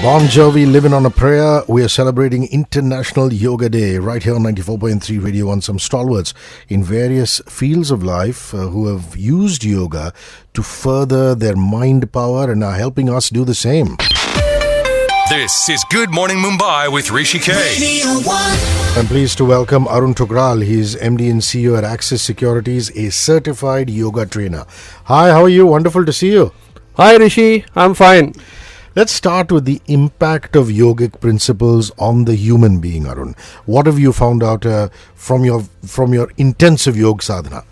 Bon Jovi, living on a prayer. We are celebrating International Yoga Day right here on 94.3 Radio 1. Some stalwarts in various fields of life who have used yoga to further their mind power and are helping us do the same. This is Good Morning Mumbai with Rishi K. I'm pleased to welcome Arun Thukral. He's MD and CEO at Axis Securities, a certified yoga trainer. Hi, how are you? Wonderful to see you. Hi Rishi, I'm fine. Let's start with the impact of yogic principles on the human being, Arun. What have you found out from your intensive yoga sadhana?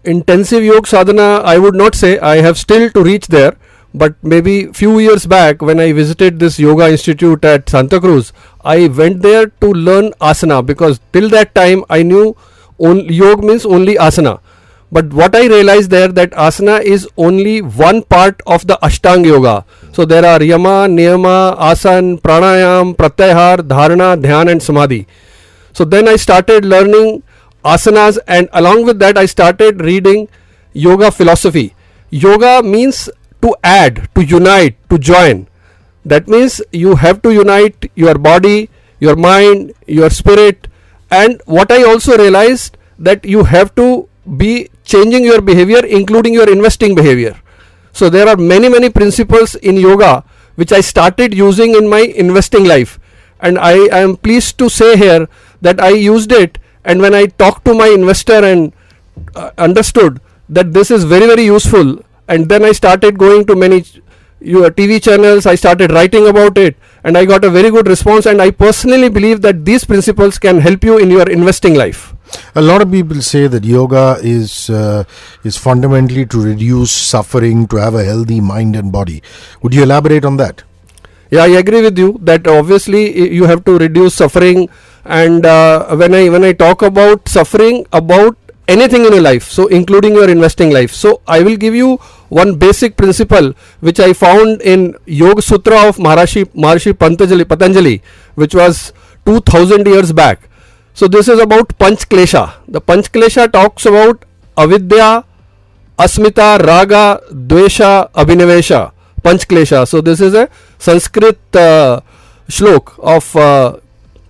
Intensive yoga sadhana, I would not say. I have still to reach there. But maybe few years back when I visited this yoga institute at Santa Cruz, I went there to learn asana because till that time I knew yoga means only asana. But what I realized there that asana is only one part of the Ashtanga yoga. So there are yama, niyama, asan, pranayam, pratyahar, dharana, dhyan and samadhi. So then I started learning asanas, and along with that I started reading yoga philosophy. Yoga means to add, to unite, to join. That means you have to unite your body, your mind, your spirit. And what I also realized that you have to be changing your behavior, including your investing behavior. So there are many principles in yoga which I started using in my investing life, and I am pleased to say here that I used it, and when I talked to my investor and understood that this is very useful, and then I started going to many TV channels, I started writing about it, and I got a very good response, and I personally believe that these principles can help you in your investing life. A lot of people say that yoga is fundamentally to reduce suffering, to have a healthy mind and body. Would you elaborate on that? Yeah, I agree with you that obviously you have to reduce suffering, and when I talk about suffering, about anything in your life, so including your investing life. So I will give you one basic principle which I found in Yoga Sutra of Maharishi Patanjali, which was 2000 years back. So this is about Panch Klesha. The Panch Klesha talks about avidya, asmita, raga, dvesha, abhinivesha. Panch Klesha. So this is a Sanskrit shlok of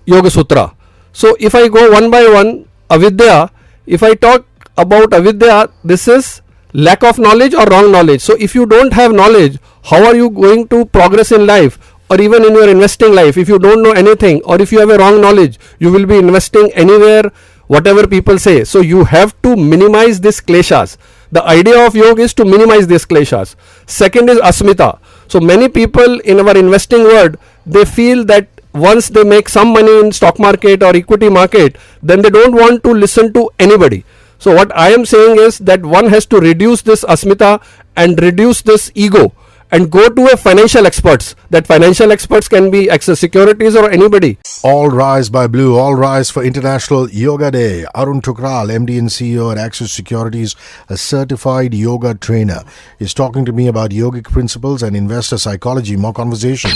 Yoga Sutra. So if I go one by one, avidya, if I talk about avidya, this is lack of knowledge or wrong knowledge. So if you don't have knowledge, how are you going to progress in life? Or even in your investing life, if you don't know anything, or if you have a wrong knowledge, you will be investing anywhere, whatever people say. So you have to minimize these kleshas. The idea of yoga is to minimize these kleshas. Second is asmita. So many people in our investing world, they feel that once they make some money in stock market or equity market, then they don't want to listen to anybody. So what I am saying is that one has to reduce this asmita and reduce this ego, and go to a financial experts. That financial experts can be Axis Securities or anybody. All rise by blue, all rise for International Yoga Day. Arun Thukral, MD and CEO at Axis Securities, a certified yoga trainer, is talking to me about yogic principles and investor psychology. More conversation.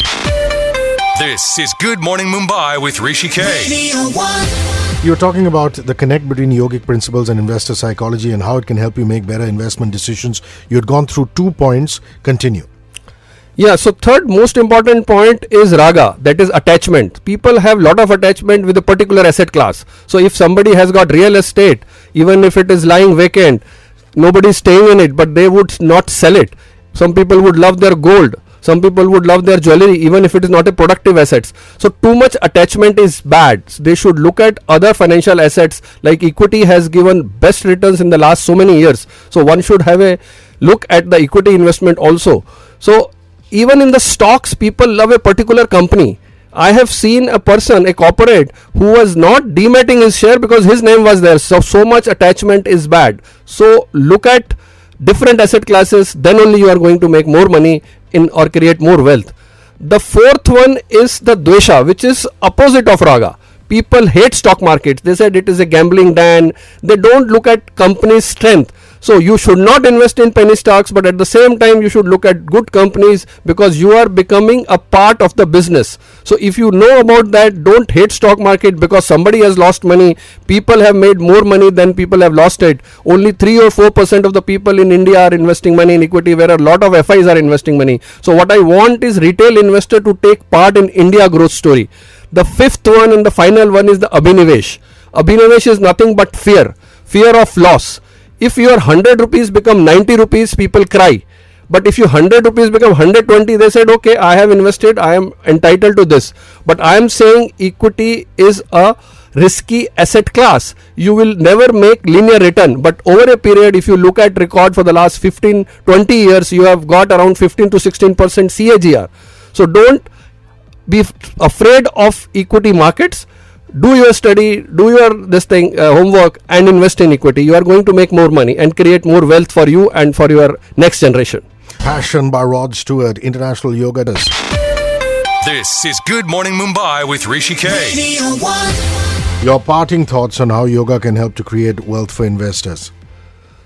This is Good Morning Mumbai with Rishi K. You're talking about the connect between yogic principles and investor psychology and how it can help you make better investment decisions. You had gone through 2 points. Continue. Yeah, so third most important point is raga, that is attachment. People have lot of attachment with a particular asset class. So if somebody has got real estate, even if it is lying vacant, nobody is staying in it, but they would not sell it. Some people would love their gold. Some people would love their jewelry, even if it is not a productive assets. So too much attachment is bad. They should look at other financial assets, like equity has given best returns in the last so many years. So one should have a look at the equity investment also. So even in the stocks, people love a particular company. I have seen a person, a corporate, who was not dematting his share because his name was there. So much attachment is bad. So look at different asset classes, then only you are going to make more money in or create more wealth. The fourth one is the dvesha, which is opposite of raga. People hate stock markets. They said it is a gambling den. They don't look at company's strength. So you should not invest in penny stocks, but at the same time you should look at good companies, because you are becoming a part of the business. So if you know about that, don't hate stock market because somebody has lost money. People have made more money than people have lost it. Only 3 or 4% of the people in India are investing money in equity, where a lot of FIs are investing money. So what I want is retail investor to take part in India growth story. The fifth one and the final one is the Abhinivesh. Abhinivesh is nothing but fear of loss. If your 100 rupees become 90 rupees, people cry. But if your 100 rupees become 120, they said, okay, I have invested, I am entitled to this. But I am saying equity is a risky asset class. You will never make linear return. But over a period, if you look at record for the last 15-20 years, you have got around 15 to 16% CAGR. So don't be afraid of equity markets. Do your study, do your homework, and invest in equity. You are going to make more money and create more wealth for you and for your next generation. Passion by Rod Stewart, International Yoga Day. This is Good Morning Mumbai with Rishi K. Your parting thoughts on how yoga can help to create wealth for investors.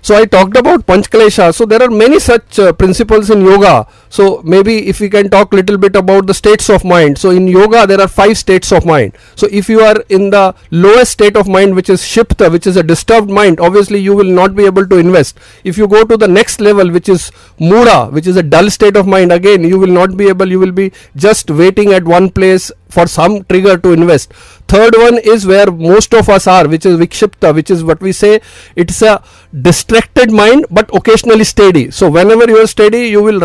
So I talked about Panchkalesha. So there are many such principles in yoga. So maybe if we can talk a little bit about the states of mind. So in yoga there are 5 states of mind. So if you are in the lowest state of mind, which is Shipta, which is a disturbed mind, obviously you will not be able to invest. If you go to the next level, which is Mudha, which is a dull state of mind, again you will not be able, you will be just waiting at one place for some trigger to invest. Third one is where most of us are, which is Vikshipta, which is what we say, it's a distracted mind but occasionally steady. So whenever you are steady, you will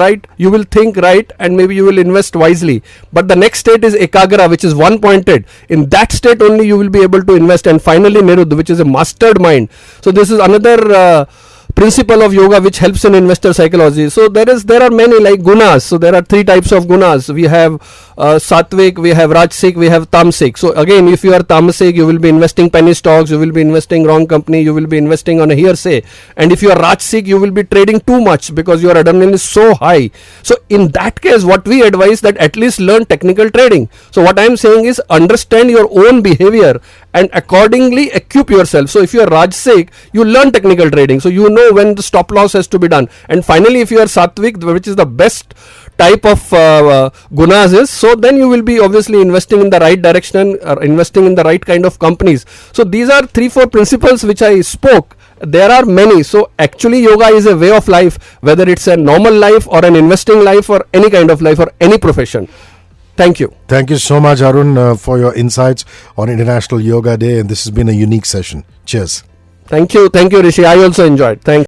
think right, and maybe you will invest wisely. But the next state is Ekagra, which is one pointed. In that state only you will be able to invest. And finally Niruddha, which is a mastered mind. So this is another principle of yoga which helps in investor psychology. So there are many like gunas. So there are 3 types of gunas. We have sattvic, we have rajasic, we have tamasic. So again, if you are tamasic, you will be investing penny stocks, you will be investing wrong company, you will be investing on a hearsay. And if you are rajasic, you will be trading too much because your adrenaline is so high. So in that case, what we advise that at least learn technical trading. So what I am saying is understand your own behavior and accordingly equip yourself. So if you are rajasic, you learn technical trading. So you know when the stop loss has to be done. And finally, if you are sattvic, which is the best type of gunas is, so then you will be obviously investing in the right direction or investing in the right kind of companies. So these are 3-4 principles which I spoke. There are many. So actually yoga is a way of life, whether it's a normal life or an investing life or any kind of life or any profession. Thank you. Thank you so much, Arun, for your insights on International Yoga Day. And this has been a unique session. Cheers. Thank you, Rishi. I also enjoyed. Thank you.